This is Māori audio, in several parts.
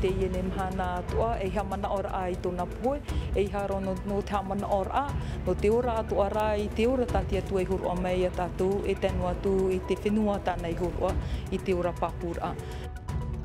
te iene mhana atua, e hamana ora a i tōna poe, e haro no te hamana ora a, no te ora atua rā i te ora tati atu e hurua mei a tātou, e tenu atu i te whenua tāna i hurua i te ora papura.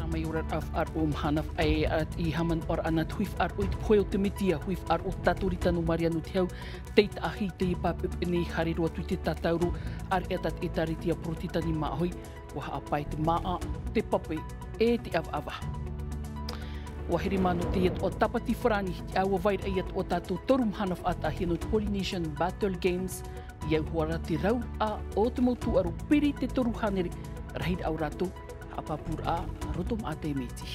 Mai ora af ar o mhana ai I haman or ana tuif ar o te poe o te mitia, huif ar o tātori tanu Marianu te hau, teit ahi te I papip ni hariro atu te tatauru, ar etat e taritia protitani mahoi, waha apai te maa, te pape, e te ava. Wahiri mano te iat o tapati wharani, te awa vaira iat o tātou toru mhana whata hino te Polynesian Battle Games, iau huara te rau a o te motu aru piri te toru hanere, rahid au rātou, apapura rotom a te meti.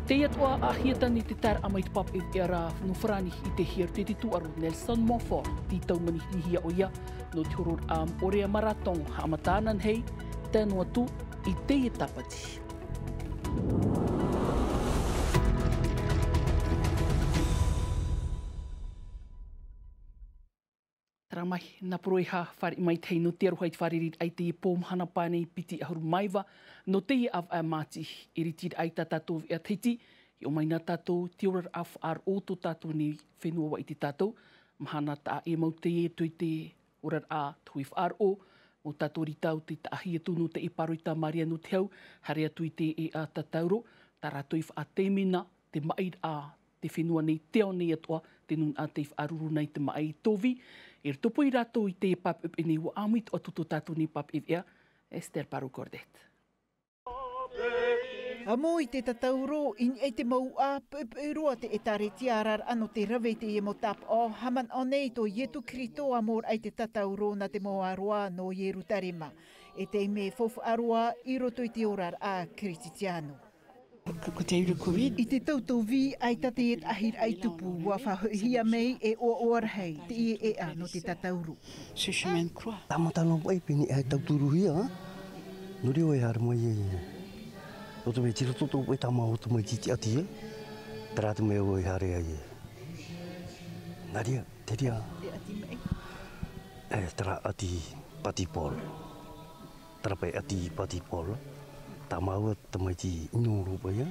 Te atua a hietani te tar amai te pap e ara no wharani I te hir te titu aru Nelson Moffat, ti taumani hihia o ia, no te horor am orea marathon haamatanan hei, tēnu atu I te tapati. Mai, na proeha whare mai tei no te aruhai te wharerit ai te pōmhana pānei piti ahuru maiwa, no te av a māti, iritir ai tā tātou ea teiti, I o mai nā tātou te ora af ar o tō tātou ni whenua wa I te tātou, mahana tā e mau te e tui te ora a tuif ar o tātou ritau te ahi atu no te e paroi tā Marianu te hau, hare atu I te e a tātauro, tā rātou I wha te mina, te maid a te whenua nei teo nei atua, te nun a te whaaruru nei te mai tovi, e topo I rātou I te pap e ni wa amit o tuto tātou ni pap e ea, Esther Paru Cordet. Amo I te tatauro, in e te mau a roa te e tare tiarar ano te rawe te e mo tap o haman o nei to Ietu Krito amor ai te tatauro na te mo aroa no Yerutarema. E te me fofu aroa I roto I te orar a Kristitiano. Ko te uru Covid. I te tautau vi ai tate et ahir ai tupu wa whahia mei e o oarhei te e a no te tatauru. Sushimen Croix. Tamatano pai pini e tauturu hia. Nuri o e hara mai e. O te me tira toto pai tama o te mai titi ati e. Tara te me o e hare ai e. Naria, te ria. Te ati mei. E tara ati pati polo. Tara pai ati pati polo. Tā maua ta mai ti inoro pa ia.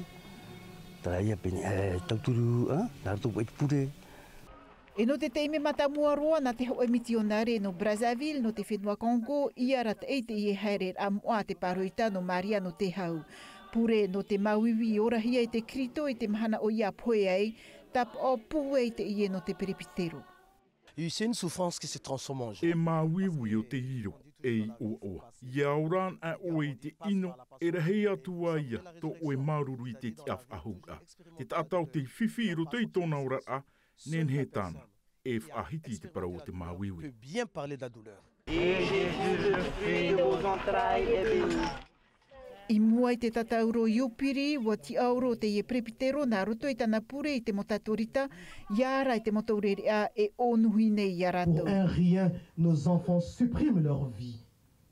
Tā ia peni tauturu nā rātou pai pure. E no te teime mata mua roa na te hoa misionare no Brazzaville no te whenua Congo I arat e te I haere a mua te paroita no Marianu te hau. Pure no te mauiwi orahia I te krito I te mahana o ia poe ai, tap o pue I te ie no te peripitero. C'est une souffrance qui se transforme en joie. E mauiwi o te hiro. Ei o. Iauran a oe te ino, e rahei atua ia, to oe maruru I te tiaf ahunga. Te tātau te whiwhi I roto I tōna ora a, nen he tāna, e whahiti te parau o te mawiwi. Peut bien parler de la douleur. Et Jésus, le fruit de vos entrailles, est béni. I mua I te tatauro iupiri, wa ti auro te ie prepitero nā roto I tana pure I te motatorita, iara I te motaurere a e onuhi nei I arato. Pour un rien, nos enfants suppriment leur vie,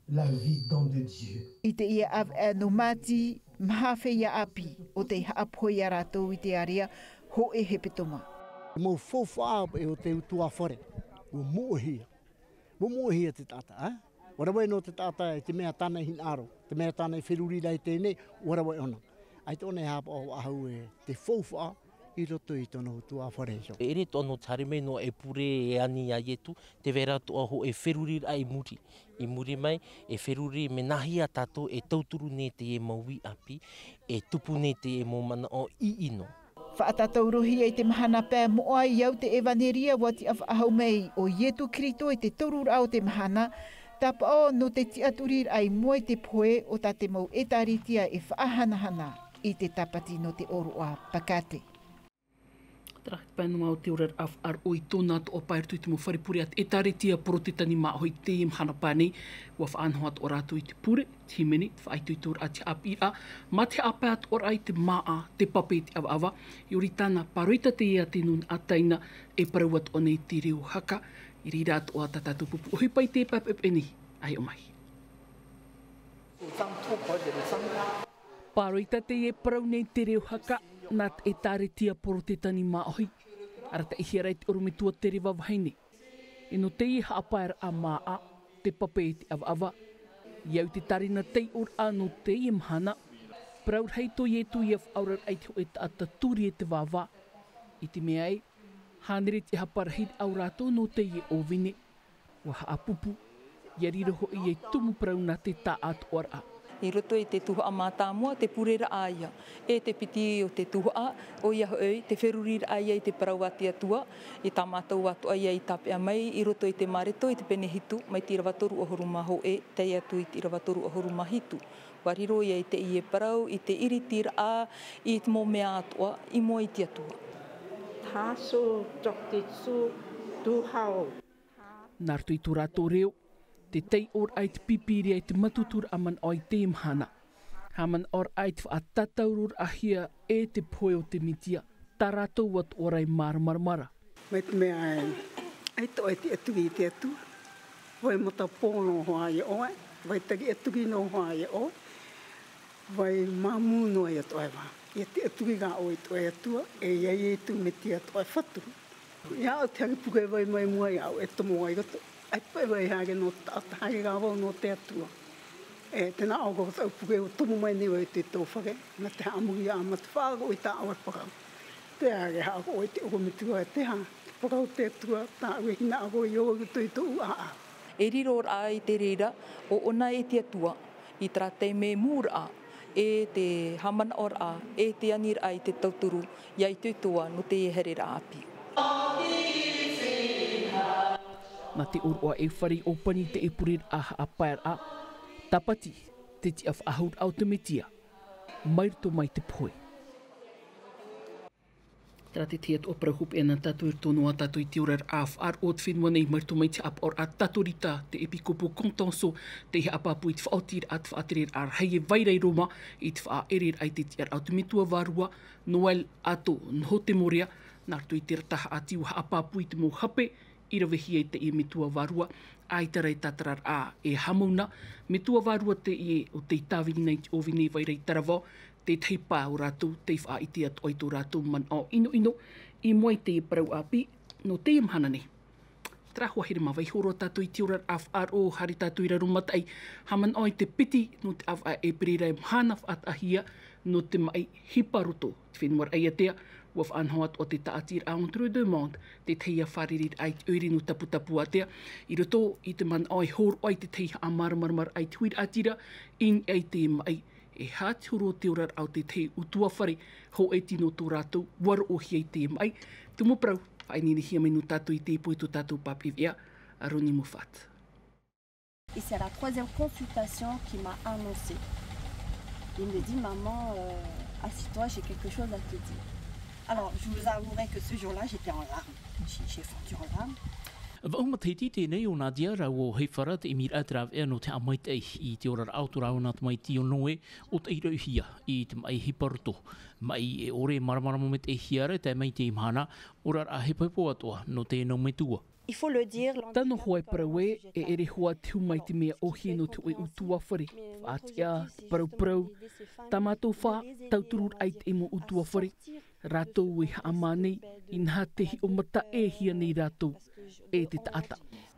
la vie don de Dieu. I te ia av no mati, mahawhe ia api, o te haapo I arato I te area, ho e hepetoma. Mo fofa e o te utua whare, o moehia. Mo moehia te tata, Warawai no te tata e te mea tāna hin aro, te mea tāna I whiruri rei tēnei, warawai ona. Ai tōne hapa o ahau e te fōwha I roto I tono tua wharensho. E re tono tarime no e pure e ani a ietu, te vera toa ho e whiruri ai muri. I muri mai, e whiruri me nahia tato e tauturu ne te e maui api, e tupu ne te e mo mana o I ino. Whaatatauru I te mahana pē moa I au te evaneria wati af ahau mei o Ietu Krito I te torura o te mahana, tapa o no te tiaturir ai moe te poe o ta te mau e taritia e whaahanahana I te tapati no te oroa pakate. Trakit pēnu mau te ora af ar oi tōna to o pairtu I te mo wharepure at e taritia protitani maa hoi te imhana pānei, wa whaanhoat o rātou I te pure, te himene, whaaitu I tōra a te api a, ma te apat ora I te maa, te pape te awa, I ori tāna paroita te ea te nun ataina e parawat o nei te reo haka, I rira atu o a tatatu pupu. Ohi pai te papepeni, ai o mai. Paroita te e parau nei te reo haka, nā e tāre tia poro te tani māohi. Arata I hiarai te orometua te rewa wahaine. E no te I haapaera a maa, te pape te awa. Iau te tarina tei or a no te I mhana. Praur hei to ye tu ye aurar ai te oe ta turi e te wawa. I te mea ai, hanere te haparahid au rātou no te ye o vine. Wa haapupu, ia rira ho i e tumu prau na te tā atu ora. I roto i te tuha mātāmua, te purera aia. E te piti o te tuha, o ia hoi, te wherurira aia i te parau ati atua, i tā mātou atu aia i tāpea mai, i roto i te mareto, i te penehitu, mai te irawatoru o horu maho e, te atu i te irawatoru o horu mahitu. Wariro ia i te i e parau, i te iritira a, i te mō mea atua, i mo i te atua. Tāso, toktetsu, tuhao. Nārtu i tū rātou reo, te tei or ai te pipiri ai te matutur aman oi te imhana. Haman or ai te whaatataurur ahia e te poe o te mitia. Tā rātou wat orai mara. Mai te mea ai to ai te atugi i te atu. Vai mata pōno hoa i oe. Vai tagi atugi no hoa i oe. Vai mamu no ai atu ai wā. I te atugi ngā oi to ai atua. E iai e tu me te atu ai whatu. Ia o te hangi puke vai mai mua i au e tomo ai gato. Ai pai vai hage no tata hage ngā wau no te atua. E tēnā au koko tau puke o tomo mai niwa i te tōwhake. Na te hamugi a mata whāga o i tā awar pakau. Te hage hako o i te oko mitua e te ha. Pakau te atua tā ue hina ako i o gato i tō ua. E riro ora i te reira o ona e te atua. I tra te me mūra e te hamana ora e te anira ai te tauturu. Ia i tuitua no te herera api. Na te urua e whari o pani te epurir aha a pair a. Tapati, te ti af ahur au te metia. Mairto mai te poe. Tera te teat o prahup e na tatu ir tono a tatu i te urar af ar o te whenua nei mairto mai te ap or a taturita te epikopo kontonso te he apapu i te whaotir at whaaterir ar hei e vairei roma i te whaerir ai te ti ar au te mitua varua Noel ato nho te morea nartu i te rataha ati wa apapu i te mō hape i rawehi e te i mitua varua ai tarai tatarar a e hamauna mitua varua te i o te tāwini nei te ovine vairei taravao te teipā o rātou, te wha i te atu tō rātou man o ino i moai te parau api no te imhana nei. Trahua here mawai horo tātou i te ora AFRO hari tātou i raro matai haman o i te piti no te awa e perera imhana at ahia no te mai hiparoto te whenua ai atea waf anhoat o te taatir a entre deux monde te teia wharirir ai te uri no taputapu atea i roto i te man o i horo ai te teia a marmarmar ai te huir atira in ai te mai e hāti horo te orar au te te utua whare ho e tino tō rātou waro o hiei te mai. Te mo prau, whainini hia mai no tātou i te poi tō tātou papivia, a Roni Moufat. Et c'est la troisième consultation qui m'a annoncé. Il me dit, maman, assis-toi, j'ai quelque chose à te dire. Alors, je vous avouerai que ce jour-là, j'étais en larmes. J'ai fondu en larmes. Vauma te titi nei o Nadia rau o hei whara te emir atrav e no te amait ei i te ora auto rau nāt mai tio noe o te ira uhia i te mai hiparoto. Mai e ore maramaramo me te hiara te mai te imhana ora a hepaipo atoa no te enau me tua. Tano hoa paraue e ere hoa tiu mai te mea ohi no te oe utua whare. Whaatia, parau, tamatou wha, tauturur ai te emo utua whare. Rātou e haamanei, inha tehi o mata e hia nei rātou e te taata.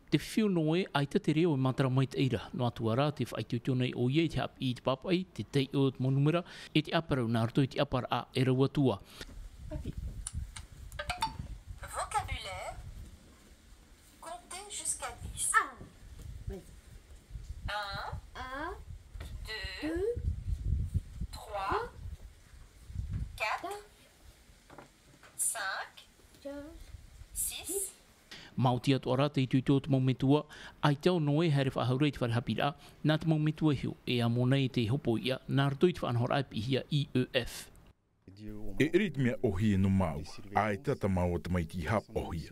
Te whiu noe ai te reo e matara mai te eira. No atu ara te whaitutio nei o ie te ap i te papai, te tei o te monumera, e te aparau nā rato i te apar a e raua tua. Vocabulaire. Comptez jusqu'à 10. 1, 2, 3, 4, 5, 6. Mauti atu ara te ituitu o te maumetua, ai tau noe here whahaurei te wharehapira, nā te maumetua hiu e amonei te hopo ia, nā rato i te whanhora aipihia IEF. E rit mea ohi e no mau, ai tata mau o te maiti hap ohi.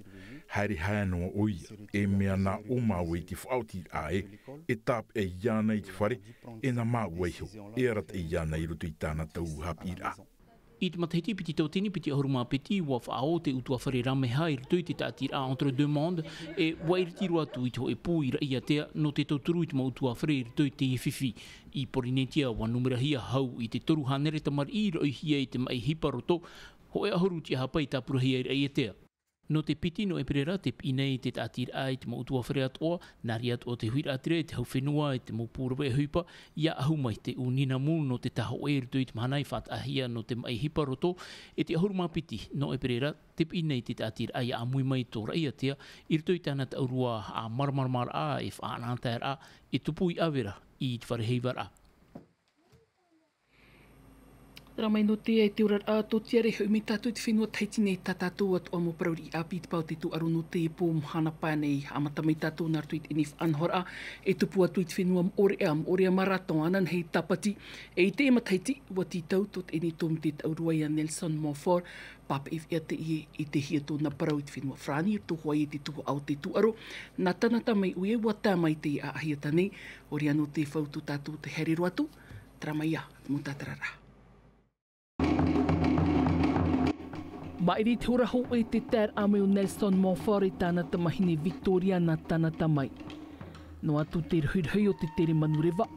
Haere haenoa oia, e mea nā o mau e te whauti ae, e tap e iana i te whare, e nā mau eiho, e arat e iana i roto i tāna tau hap ira. I te matahiti piti tautini piti ahuruma piti wa whaao te utua whare rameha i rutui te tātira entre deux monde e wairitiru atu i te hoe pū i rai atea no te tauturu i te mautua whare i rutui te hiwhiwhi i porinetia wa numera hia hau i te toru hanere tamar i roi hia i te mai hiparoto ho e ahuru ti hapai tāpura hia i rai atea. No te piti no e perera te pinei te tātir ai te mo utua whare atoa, nari atoa te huira atire, te hau whenua e te mo pūrawe e huipa, ia ahu mai te unina mū no te taho e rutu i te manai whatahia no te mai hiparoto, e te ahuruma piti no e perera te pinei te tātir ai a mui mai tō rai atia, i rutu i tāna te aurua a marmarmar a e whaanantair a, e tupu i awera i te whareheivar a. Tara mai no te e te ora a tō tiare hau me tātou te whenua taiti nei tā tātou at o mo prauri a pīt pau te tu aro no te e pō mhana pānei amata mai tātou nār tuit enif anhora e tupu atu i te whenua ore a maraton anan hei tapati e i te ema taiti ua ti tau tot eni tōm te taurua ia Nelson Mofor papa if ea te i te hia tō na parau i te whenua Frani tō hoa i te tuhu au te tu aro nā tanata mai ue ua tā mai te a ahia tanei ori anō te whautu tātou te herero atu tara mai a mo tātarara. Mairi te ora ho e te tēr ame o Nelson Mofor i tāna tamahine Victoria na tāna tamai. No atu te rhuirhui o te tere manurewa.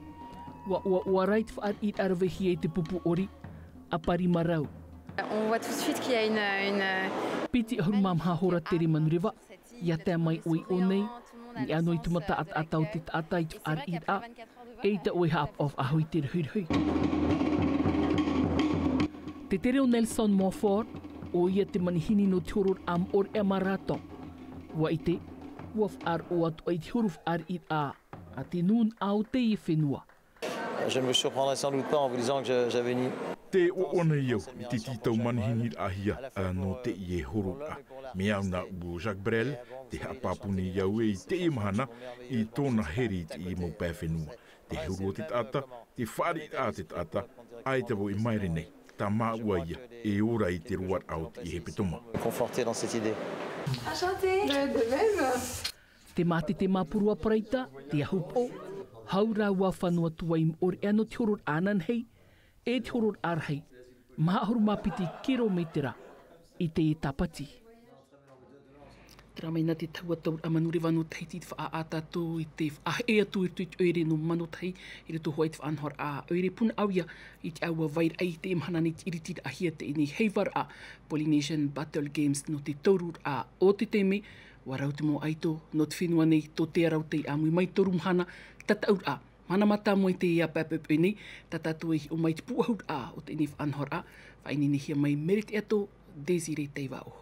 Ua reit whaar i arawehi e te pupu ori, a pari marau. On voit tout de suite qu'il y a une... Piti ahuru mamha hora tere manurewa, ia te mai oi o nei, ni anoi tumata at atau te tata i tu ar i a, e te oi hap of ahui te rhuirhui. Te tere o Nelson Mofor, o ia te manihini no te horor am or e maraton. Ua i te, ua whaar o atu ai te horuf ar i a te nun au te i whenua. Je ne me surprendrai sans doute pas en vous disant que j'avais ni... Te o ona iau i te titau manihini ahia no te i e horor a. Me au na uo Jacques Brel, te hapapune iau e i te i mahana i tōna heri te i mau pē whenua. Te huru o te tata, te whaari a te tata, ai te wo i maire nei. Ta maua ia e ora i te ruat out i he petoma. Conforté dans cette idée. Enchanté. De même. Te mate te mapurua paraita, te ahupo, haura ua whanua tuaim or eno te horor anan hei, e te horor ar hei, mahahoru mapiti kilometera i te e tapati. Tera mai na te taua tau a manurewa no taiti te wha a tātou i te wha e atu i tuit oere no mano tai i reto hoa i te whaanhor a oere puna awia i te aua vair ai te imhana ni te iritit ahia te ini heivar a Polynesian Battle Games no te taurur a o te teme warau te mo aito no te whenua nei tō te arau te amui mai toru mhana tataur a mana mata mo i te ia papepe nei tatatua i o mai te puahur a o te ini whaanhor a whaini nehia mai merit e ato Desiree Teivao.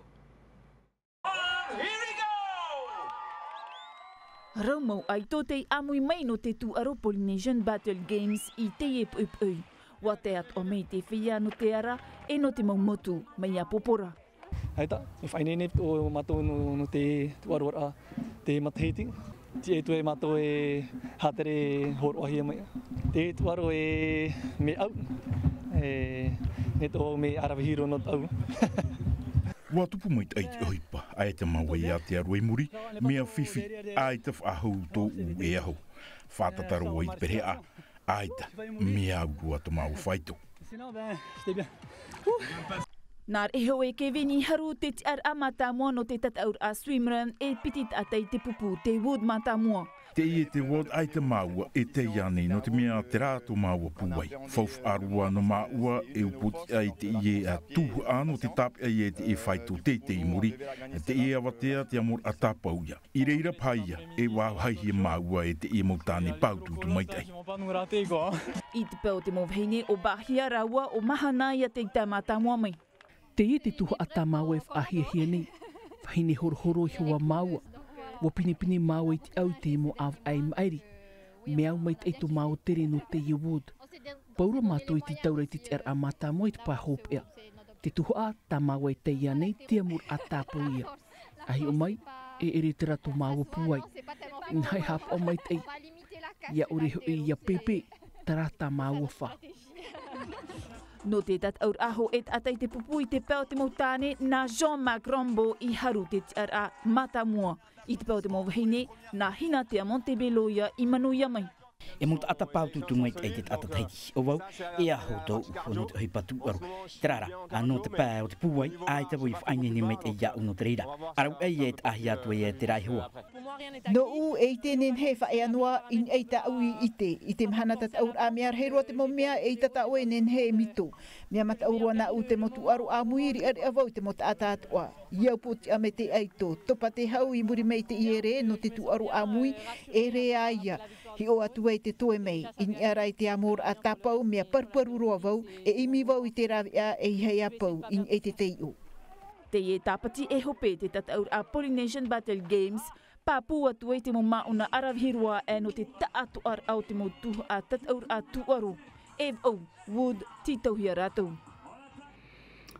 Raumau ai tō te amui mai no te tuaro Polynesian Battle Games i te e puipui. Wa te at o mei te whia no te ara e no te maumotu mai a popora. Haita, e whainene o matou no te tuaro a te matahiti. Ti e tue matou e hatere horo ahia mai. Te tuaro e me au. Ne tō me arawihiro no tau. Wa tupu mai te aiti ohipa, ai te mawai a te aroi muri, mea whiwhi, ai te whaahau tō u e aho. Whātataro o i te perea, ai te mea urua to mau whaito. Nār e hoe ke veni haru te te ar amata mua no te tataur a swimrun e pitit atai te pupu te wood mata mua. Te i te wood ai te maua e te iane no te mea te rātu maua puai. Fauf arua no maua e uputi ai te i e a tuhu ano te tape ai e te e whaitu te i muri. Te i awatea te amor a tapauia. I reira paia e wāhaihi maua e te i mautane paututu maitai. I te pēo te mowheine o bahia raua o mahana ia te tamata mua mai. Te i te tuha ata maua e whaahia nei. Whahine horohoro i hua maua. Wa pinipini maua i te au te mo av ai mairi. Me au mai te eito mau tere no te iwood. Paura mato i te taura i te te ar a mata mo i te pahop ea. Te tuha a ta maua i te ia nei te amur a tāpau ia. Ahi o mai e ere te rato maua puai. Nhai hap o mai te ia oreho e ia pepe tarata maua wha. No te tataur aho et atai te pupu i te pēo te mautane na Jean-Marc Rambo i haru te te ar a mata mua. I te pēo te mawahine na hina te a Montebello ia i manu ia mai. e mo ata pau tu mai te ata tai o wau e a hoto o no te patu aro trara ano te pa o te puai ai te voi fai ni mai te ya uno treira ara e a ya tu e te rai hoa no u e te nen he fa e anua in e ta ui ite mhana ta au a me he ro te mo mea e ta o nen he mito me mata au na u te motu aru a muiri a vau te mota ata wa ia put a me te ai to topa te hau i muri mai te iere no te tu aru a mui e re aia hi o atu e te toe mei in arai te amor a tapau mea parparu roa vau e imi vau i te rawi a e hei apau in e te teiu. Te e tapati e hope te tataur a Polynesian Battle Games papu atu e te mo mauna arawhirua e no te taatu ar au te mo tuhu a tataur a tuaru e au wood titauhia ratou.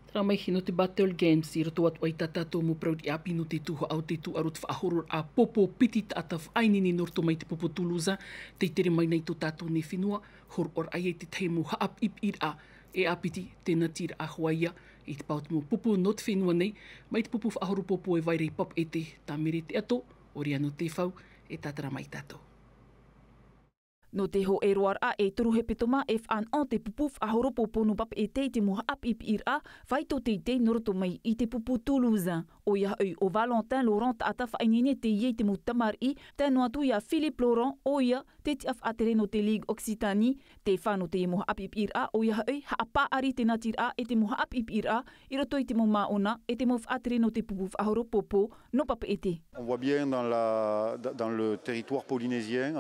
Tara mai hino te Battle Games i roto atu ai tatatou mo proud i api no te tuho au te tuaru te whaahoror a popo piti tata whainini norto mai te popo Tuluza te tere mai nei to tatou ne whenua hor or ai e te te mo haap ip ira e apiti tēnā tira a Hawaia i te pau te mo popo no te whenua nei mai te popo whaahoro popo e vairei pop e te tamere te ato ori ano te whau e tatara mai tatou. No te ho e roar a e turu he petoma e whan o te pupu whahoro popo no pap e te moha ap ip ir a vai to te noroto mai i te pupu Toulouse. O ia au o Valentin Laurent ata whainene te iei te mutamar i tēnu atu ia Philippe Laurent o ia te te af atere no te Ligue Occitanie te whano te moha ap ip ir a o ia au haapa ari te natir a e te moha ap ip ir a i roto i te mo maona e te mo atere no te pupu whahoro popo no pap e te. On voit bien dans le territoire polynésien.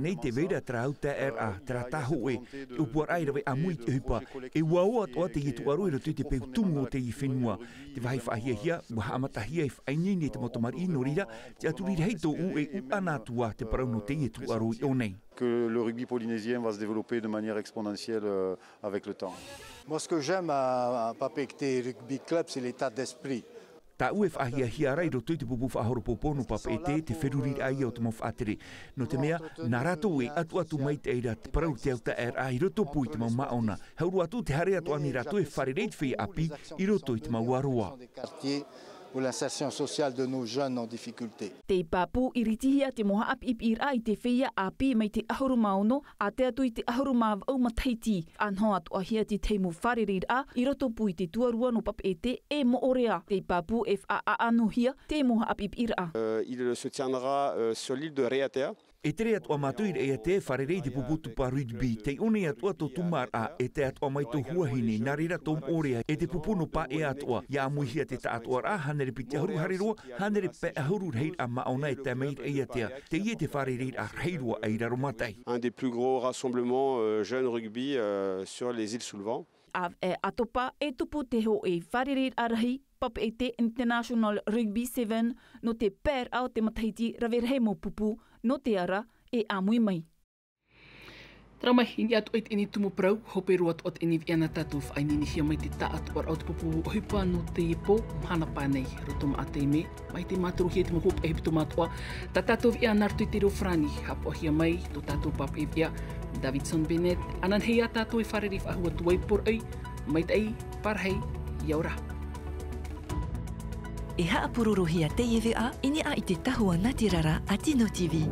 Te vera trau te a tra tahu e upuar ai rawe a mui te hupa e wau atoa te i tuaru e rotu te peu tumu o te i whenua te wahi whaahia hia waha amatahia e whainini te motomari ino rira te aturi reito u e u anatua te parau no te i tuaru i o nei. Que le rugby polynésien va se développer de manière exponentielle avec le temps. Moi, ce que j'aime à Papeete Rugby Club, c'est l'état d'esprit. Ta ue whaahia hia rai roto i te pupu whahoro popono papa e te wheruri ai au te mo whaatere. No te mea, nā rato e atu mai te eira te parau te auta e rai roto pui te mau maona. Hauru atu te hare atu ani rato e whare reit whi api i roto i te mau aroa. Pour l'insertion sociale de nos jeunes en difficulté. Te papu iritihia te moha ap ip ira i te whia api mai te ahuru mauno a te atu i te ahuru maav au mataiti. Anho atu ahia te teimu wharerir a i roto pui te tuarua no pap e te e mo orea. Te papu e wha anuhia te moha ap ip ira. Il se tiendra sur l'île de Reatea. E tere atua matuir e te wharerei te puputu pa rugby, te une atua to tumar a e te atua mai to huahine, nā rira tom orea e te pupuno pa e atua. Ia amuihia te ta atua a hanere pi te ahuru hareroa, hanere pe ahuru reir a maona e te meir e atea. Te ie te wharereir a reiroa e raro matai. Un des plus gros rassemblements jeunes rugby sur les îles sous le vent. Av e atopa e tupu te ho e wharereir arahi, pap e te International Rugby 7 no te per au te matahiti rawerhemo pupu no te ara e amui mai. Tara mai, ini atu ait ini tumu prau, hope rua atu at ini viana tatu whainini hia mai te taat or au te pupu hupa no te ipo, hana pānei, rotum a te me, mai te māturu hia te mo hope e hipitu mātua, ta tatu via nartu te reo frani, hapo hia mai, to tatu pap e via, Davidson Bennett, anan hea tatu e wharerif ahua tuai por ei, mai te ei, parhei, iaura. E haapururu hia te iwi a, ini a i te tahua Natirara a Tino TV.